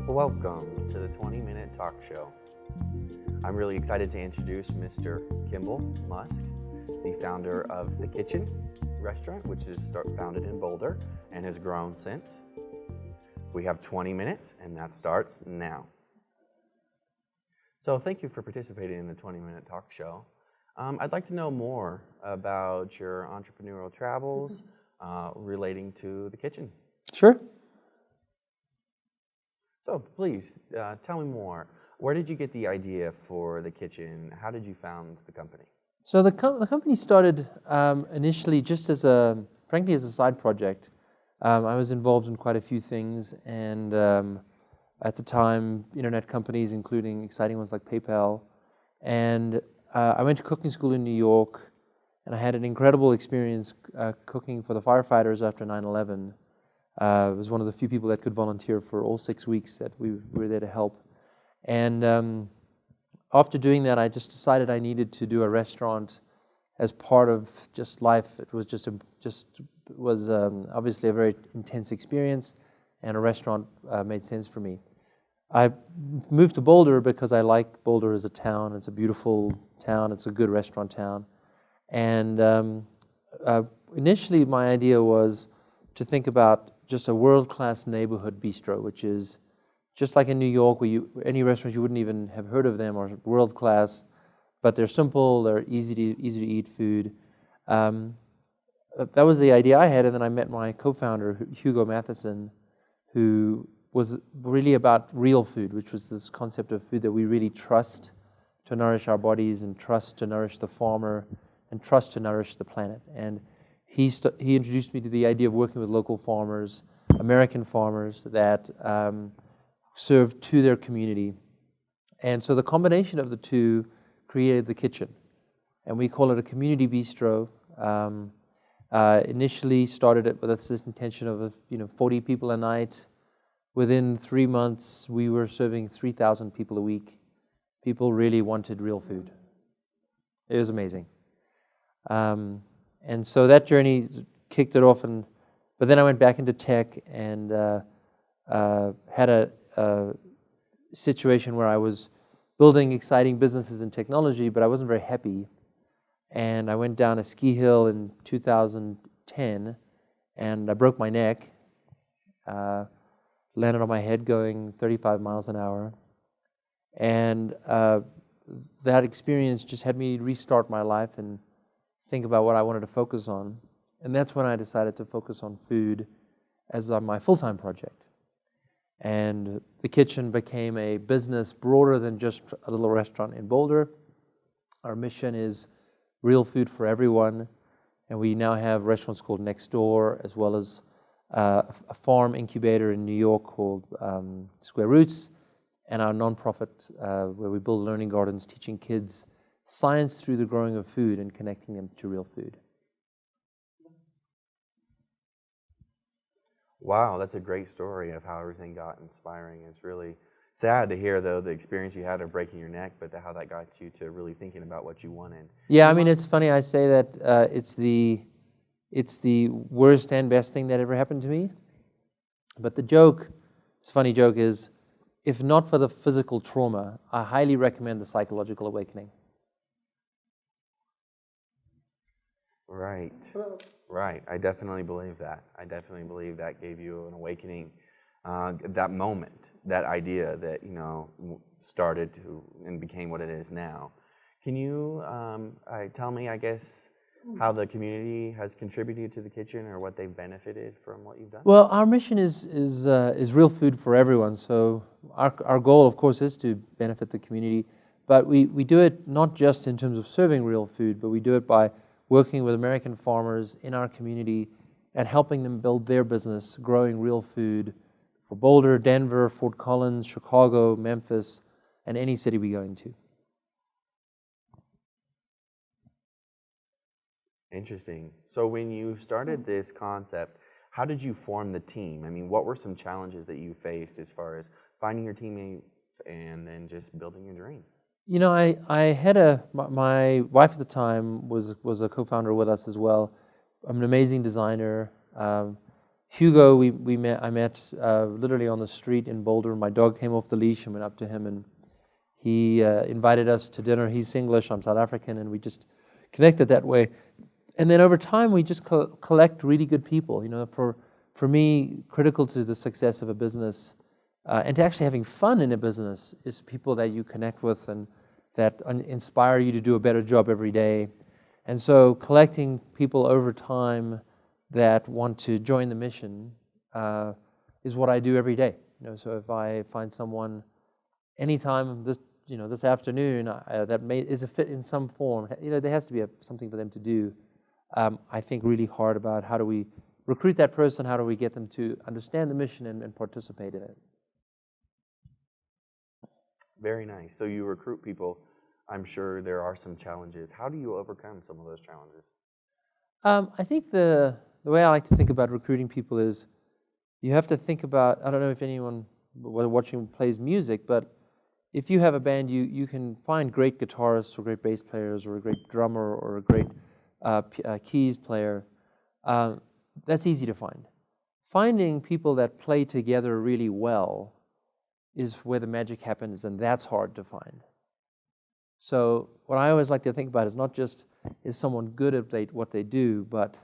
Welcome to the 20-minute talk show. I'm really excited to introduce Mr. Kimball Musk, the founder of The Kitchen restaurant, which is founded in Boulder and has grown since. We have 20 minutes, and that starts now. So thank you for participating in the 20-minute talk show. I'd like to know more about your entrepreneurial travels relating to The Kitchen. Sure. So please, tell me more. Where did you get the idea for The Kitchen? How did you found the company? So the company started initially just as frankly as a side project. I was involved in quite a few things, and at the time, internet companies, including exciting ones like PayPal. And I went to cooking school in New York, and I had an incredible experience cooking for the firefighters after 9/11. I was one of the few people that could volunteer for all 6 weeks that we were there to help. And after doing that, I just decided I needed to do a restaurant as part of just life. It was obviously a very intense experience, and a restaurant made sense for me. I moved to Boulder because I like Boulder as a town. It's a beautiful town. It's a good restaurant town. And initially, my idea was to think about just a world-class neighborhood bistro, which is just like in New York, where any restaurants you wouldn't even have heard of them are world-class, but they're simple, they're easy to eat food. That was the idea I had, and then I met my co-founder, Hugo Matheson, who was really about real food, which was this concept of food that we really trust to nourish our bodies, and trust to nourish the farmer, and trust to nourish the planet. And he introduced me to the idea of working with local farmers, American farmers that served to their community. And so the combination of the two created The Kitchen. And we call it a community bistro. Initially started it with this intention of 40 people a night. Within 3 months, we were serving 3,000 people a week. People really wanted real food. It was amazing. And so that journey kicked it off, but then I went back into tech and had a situation where I was building exciting businesses in technology, but I wasn't very happy. And I went down a ski hill in 2010, and I broke my neck, landed on my head going 35 miles an hour. And that experience just had me restart my life and think about what I wanted to focus on. And that's when I decided to focus on food as my full-time project. And The Kitchen became a business broader than just a little restaurant in Boulder. Our mission is real food for everyone. And we now have restaurants called Next Door, as well as a farm incubator in New York called Square Roots, and our nonprofit where we build learning gardens teaching kids science through the growing of food and connecting them to real food. Wow, that's a great story of how everything got inspiring. It's really sad to hear, though, the experience you had of breaking your neck, but how that got you to really thinking about what you wanted. Yeah, I mean, it's funny I say that it's the worst and best thing that ever happened to me. But this funny joke is, if not for the physical trauma, I highly recommend the psychological awakening. Right. I definitely believe that. I definitely believe that gave you an awakening. That moment, that idea that started to and became what it is now. Can you tell me, I guess, how the community has contributed to The Kitchen, or what they've benefited from what you've done? Well, our mission is real food for everyone. So our goal, of course, is to benefit the community. But we do it not just in terms of serving real food, but we do it by working with American farmers in our community and helping them build their business, growing real food for Boulder, Denver, Fort Collins, Chicago, Memphis, and any city we go into. Interesting. So when you started this concept, how did you form the team? I mean, what were some challenges that you faced as far as finding your teammates and then just building your dream? I had my wife at the time was a co-founder with us as well. I'm an amazing designer. Hugo, I met literally on the street in Boulder. My dog came off the leash and went up to him, and he invited us to dinner. He's English, I'm South African, and we just connected that way. And then over time, we just collect really good people. You know, for me, critical to the success of a business and to actually having fun in a business is people that you connect with and that inspire you to do a better job every day. And so collecting people over time that want to join the mission is what I do every day. You know, so if I find someone anytime this afternoon that is a fit in some form, you know, there has to be something for them to do. I think really hard about how do we recruit that person, how do we get them to understand the mission and participate in it. Very nice. So you recruit people. I'm sure there are some challenges. How do you overcome some of those challenges? I think the way I like to think about recruiting people is you have to think about, I don't know if anyone watching plays music, but if you have a band, you can find great guitarists or great bass players or a great drummer or a great keys player. That's easy to find. Finding people that play together really well is where the magic happens, and that's hard to find. So what I always like to think about is not just is someone good at what they do, but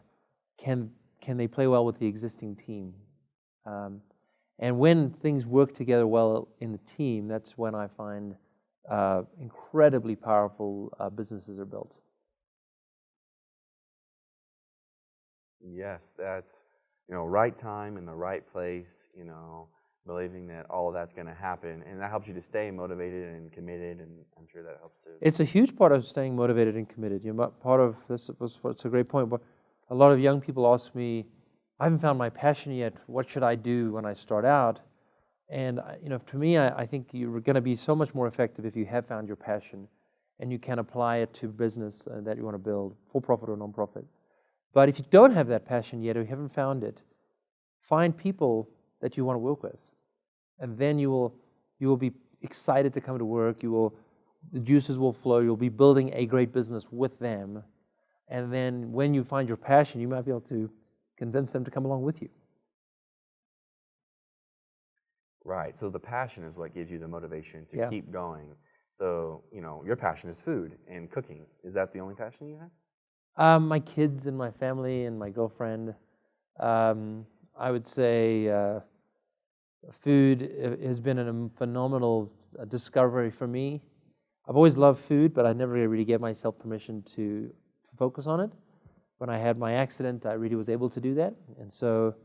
can they play well with the existing team? And when things work together well in the team, that's when I find incredibly powerful businesses are built. Yes, that's, right time in the right place, believing that all of that's going to happen. And that helps you to stay motivated and committed, and I'm sure that helps too. It's a huge part of staying motivated and committed. Part of this was what's a great point. But a lot of young people ask me, I haven't found my passion yet. What should I do when I start out? And to me, I think you're going to be so much more effective if you have found your passion and you can apply it to business that you want to build, for profit or non-profit. But if you don't have that passion yet or you haven't found it, find people that you want to work with. And then you will be excited to come to work. The juices will flow. You'll be building a great business with them. And then when you find your passion, you might be able to convince them to come along with you. Right. So the passion is what gives you the motivation to keep going. So, your passion is food and cooking. Is that the only passion you have? My kids and my family and my girlfriend. I would say food has been a phenomenal discovery for me. I've always loved food, but I never really gave myself permission to focus on it. When I had my accident, I really was able to do that. And so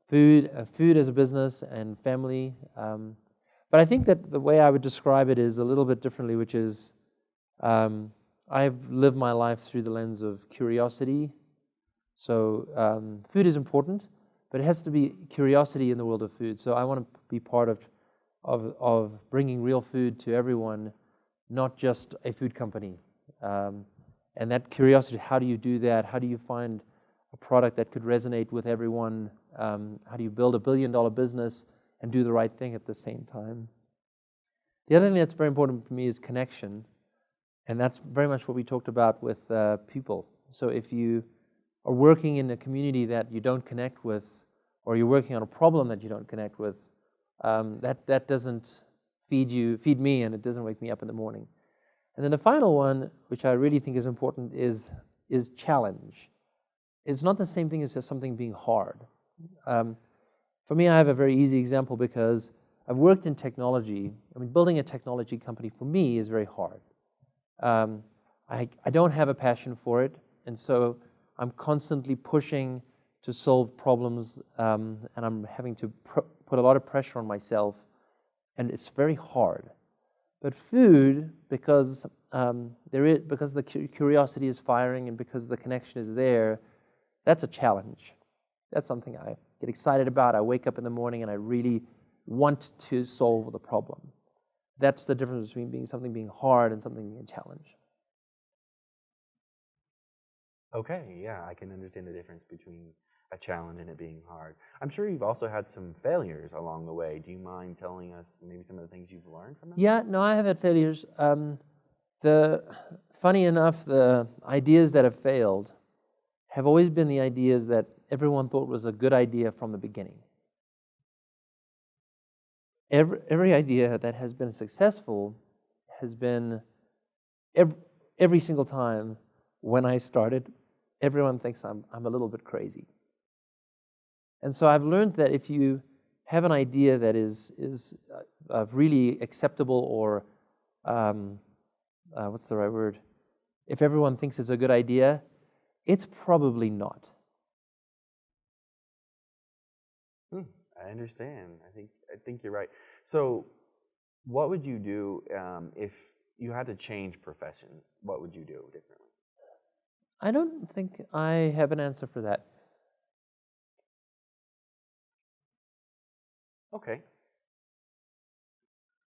food as a business and family. But I think that the way I would describe it is a little bit differently, which is I've lived my life through the lens of curiosity. So food is important, but it has to be curiosity in the world of food. So I want to be part of bringing real food to everyone, not just a food company. And that curiosity, how do you do that? How do you find a product that could resonate with everyone? How do you build $1 billion business and do the right thing at the same time? The other thing that's very important for me is connection. And that's very much what we talked about with people. So if you are working in a community that you don't connect with, or you're working on a problem that you don't connect with, that doesn't feed me, and it doesn't wake me up in the morning. And then the final one, which I really think is important, is challenge. It's not the same thing as just something being hard. For me, I have a very easy example because I've worked in technology. I mean, building a technology company for me is very hard. I don't have a passion for it, and so I'm constantly pushing to solve problems, and I'm having to put a lot of pressure on myself, and it's very hard. But food, because the curiosity is firing and because the connection is there, that's a challenge. That's something I get excited about. I wake up in the morning and I really want to solve the problem. That's the difference between something being hard and something being a challenge. Okay, yeah, I can understand the difference between a challenge and it being hard. I'm sure you've also had some failures along the way. Do you mind telling us maybe some of the things you've learned from them? Yeah, no, I have had failures. Funny enough, the ideas that have failed have always been the ideas that everyone thought was a good idea from the beginning. Every idea that has been successful has been, every single time when I started, everyone thinks I'm a little bit crazy. And so I've learned that if you have an idea that is really acceptable, or what's the right word? If everyone thinks it's a good idea, it's probably not. I understand. I think you're right. So, what would you do if you had to change professions? What would you do differently? I don't think I have an answer for that. Okay.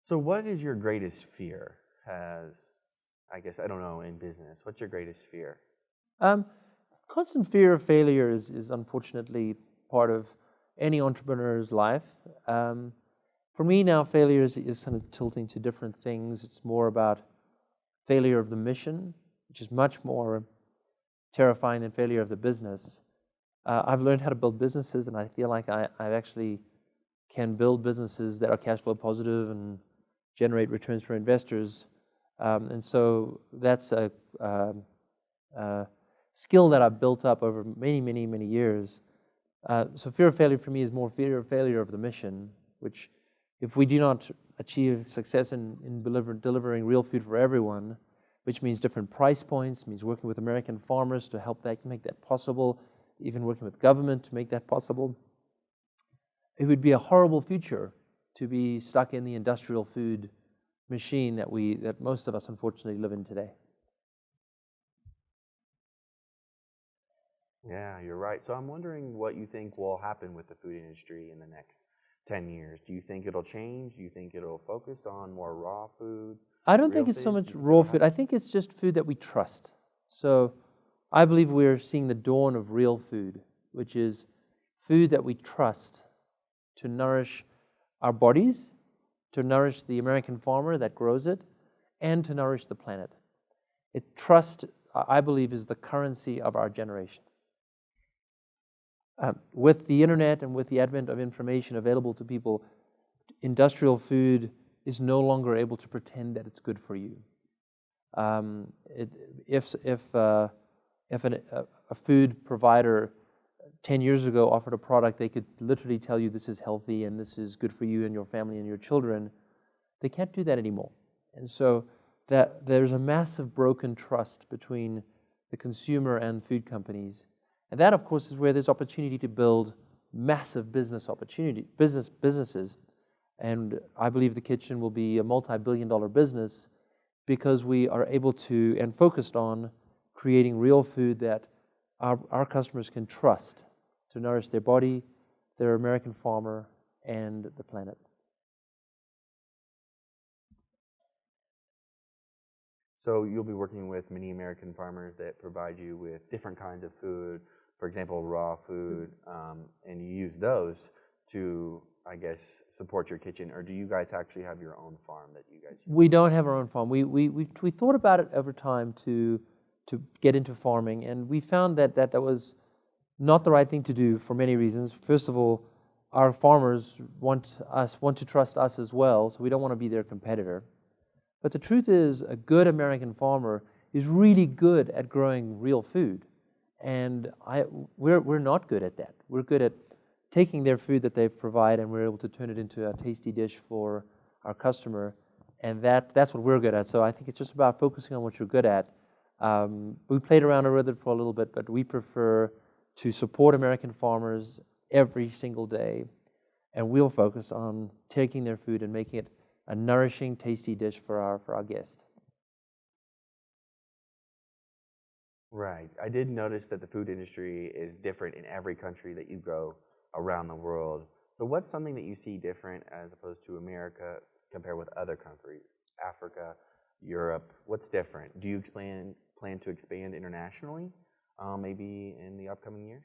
So, what is your greatest fear? I guess, I don't know, in business, what's your greatest fear? Constant fear of failure is unfortunately part of any entrepreneur's life. For me now, failure is kind of tilting to different things. It's more about failure of the mission, which is much more terrifying than failure of the business. I've learned how to build businesses, and I feel like I actually can build businesses that are cash flow positive and generate returns for investors. And so that's a skill that I've built up over many years. So fear of failure for me is more fear of failure of the mission, which if we do not achieve success in delivering real food for everyone, which means different price points, means working with American farmers to help make that possible, even working with government to make that possible, it would be a horrible future to be stuck in the industrial food machine that most of us unfortunately live in today. Yeah, you're right. So I'm wondering what you think will happen with the food industry in the next 10 years. Do you think it'll change? Do you think it'll focus on more raw foods? I don't think it's so much raw food. I think it's just food that we trust. So I believe we're seeing the dawn of real food, which is food that we trust to nourish our bodies, to nourish the American farmer that grows it, and to nourish the planet. Trust, I believe, is the currency of our generation. With the internet and with the advent of information available to people, industrial food is no longer able to pretend that it's good for you. If a food provider 10 years ago offered a product, they could literally tell you this is healthy and this is good for you and your family and your children. They can't do that anymore. And so there's a massive broken trust between the consumer and food companies. And that, of course, is where there's opportunity to build massive businesses. And I believe the kitchen will be a multi-billion-dollar business because we are able to and focused on creating real food that our customers can trust to nourish their body, their American farmer, and the planet. So you'll be working with many American farmers that provide you with different kinds of food, for example, raw food, and you use those to, I guess, support your kitchen. Or do you guys actually have your own farm that you guys use? We don't have our own farm. We thought about it over time to get into farming, and we found that was not the right thing to do for many reasons. First of all, our farmers want to trust us as well, so we don't want to be their competitor. But the truth is, a good American farmer is really good at growing real food, and we're not good at that. We're good at taking their food that they provide, and we're able to turn it into a tasty dish for our customer, and that's what we're good at. So I think it's just about focusing on what you're good at. We played around with it for a little bit, but we prefer to support American farmers every single day, and we'll focus on taking their food and making it a nourishing, tasty dish for our guests. Right. I did notice that the food industry is different in every country that you go around the world. So what's something that you see different as opposed to America compared with other countries? Africa, Europe, what's different? Do you plan to expand internationally, maybe in the upcoming years?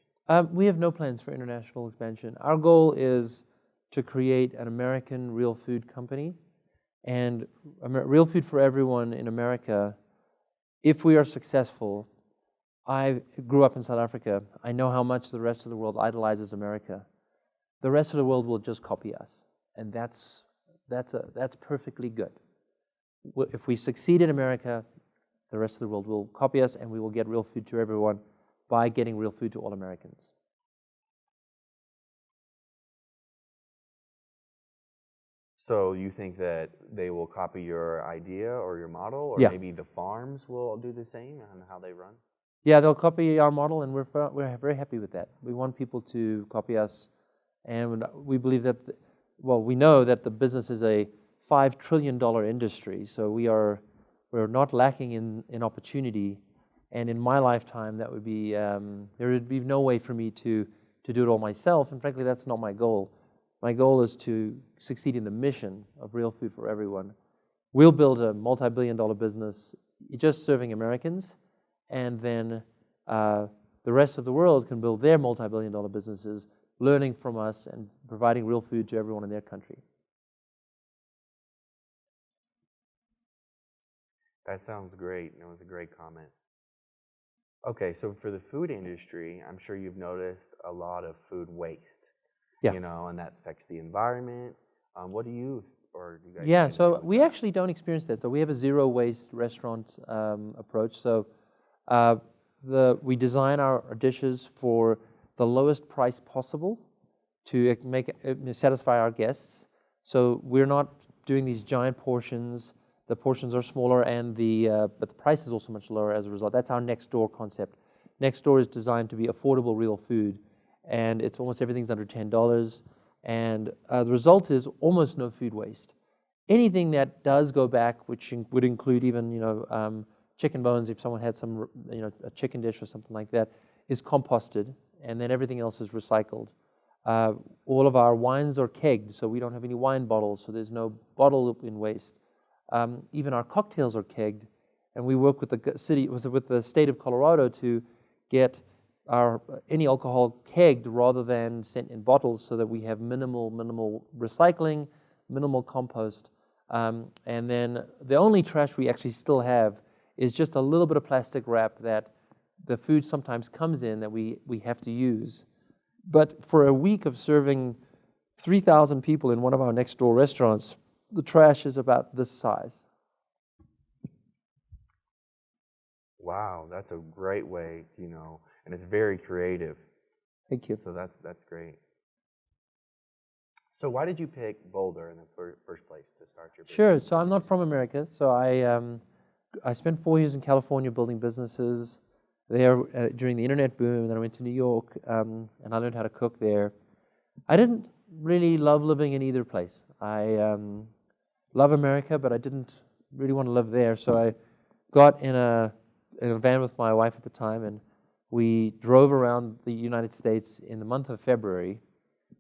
We have no plans for international expansion. Our goal is to create an American real food company, and real food for everyone in America. If we are successful, I grew up in South Africa. I know how much the rest of the world idolizes America. The rest of the world will just copy us, and that's perfectly good. If we succeed in America, the rest of the world will copy us, and we will get real food to everyone by getting real food to all Americans. So you think that they will copy your idea or your model, or Yeah. maybe the farms will do the same on how they run? Yeah, they'll copy our model, and we're very happy with that. We want people to copy us, and we believe that, we know that the business is a $5 trillion industry, so we're not lacking in opportunity. And in my lifetime, that would be there would be no way for me to do it all myself. And frankly, that's not my goal. My goal is to succeed in the mission of real food for everyone. We'll build a multi-billion-dollar business just serving Americans, and then the rest of the world can build their multi-billion-dollar businesses, learning from us and providing real food to everyone in their country. That sounds great. That was a great comment. Okay, so for the food industry, I'm sure you've noticed a lot of food waste. Yeah. And that affects the environment. What do you guys? Yeah, plan to do so with we that? actually don't experience that. So we have a zero waste restaurant approach. So we design our dishes for the lowest price possible to satisfy our guests. So we're not doing these giant portions. The portions are smaller, but the price is also much lower as a result. That's our next door concept. Next door is designed to be affordable, real food, and it's almost everything's under $10. And the result is almost no food waste. Anything that does go back, which would include even chicken bones, if someone had some a chicken dish or something like that, is composted, and then everything else is recycled. All of our wines are kegged, so we don't have any wine bottles, so there's no bottle in waste. Even our cocktails are kegged, and we work with the state of Colorado to get any alcohol kegged rather than sent in bottles, so that we have minimal recycling, minimal compost, and then the only trash we actually still have is just a little bit of plastic wrap that the food sometimes comes in that we have to use. But for a week of serving 3,000 people in one of our next door restaurants, the trash is about this size. Wow, that's a great way, and it's very creative. Thank you. So that's great. So why did you pick Boulder in the first place to start your business? Sure. So I'm not from America. So I spent 4 years in California building businesses there during the internet boom. And then I went to New York and I learned how to cook there. I didn't really love living in either place. I love America, but I didn't really want to live there. So I got in a van with my wife at the time, and we drove around the United States in the month of February,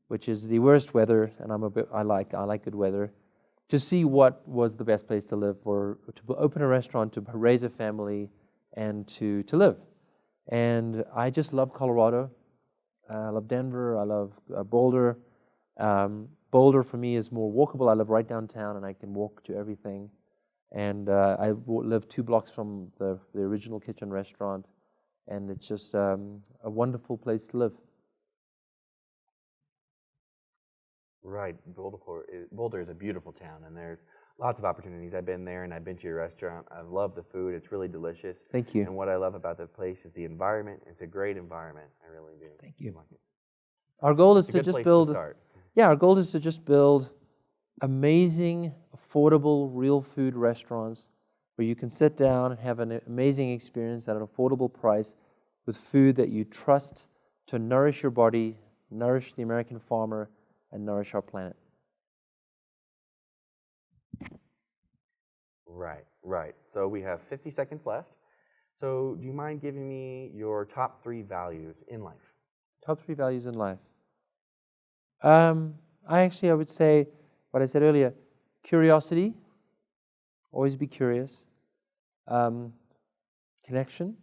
which is the worst weather, and I like good weather, to see what was the best place to live, to open a restaurant, to raise a family, and to live. And I just love Colorado. I love Denver. I love Boulder. Boulder for me is more walkable. I live right downtown, and I can walk to everything. And I live 2 blocks from the original kitchen restaurant, and it's just a wonderful place to live. Right, Boulder is a beautiful town, and there's lots of opportunities. I've been there, and I've been to your restaurant. I love the food; it's really delicious. Thank you. And what I love about the place is the environment. It's a great environment. I really do. Thank you. Like it. Our goal is It's a to good just place build. to start. Yeah, our goal is to just build amazing, affordable, real food restaurants where you can sit down and have an amazing experience at an affordable price with food that you trust to nourish your body, nourish the American farmer, and nourish our planet. Right. So we have 50 seconds left. So do you mind giving me your top 3 values in life? Top 3 values in life. I would say what I said earlier: curiosity. Always be curious. Connection.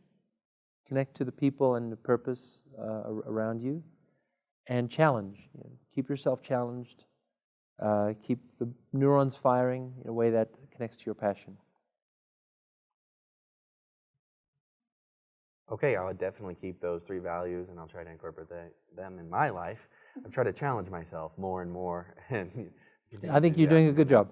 Connect to the people and the purpose around you. And challenge. Keep yourself challenged. Keep the neurons firing in a way that connects to your passion. Okay, I would definitely keep those 3 values, and I'll try to incorporate them in my life. I've tried to challenge myself more and more, and I think you're doing a good job.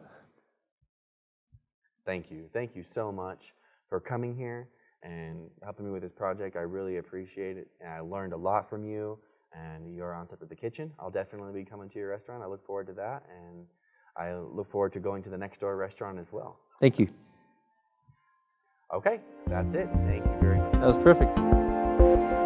Thank you. Thank you so much for coming here and helping me with this project. I really appreciate it, and I learned a lot from you and your concept of the kitchen. I'll definitely be coming to your restaurant. I look forward to that, and I look forward to going to the next door restaurant as well. Thank you. Okay, that's it. Thank you very much. That was perfect.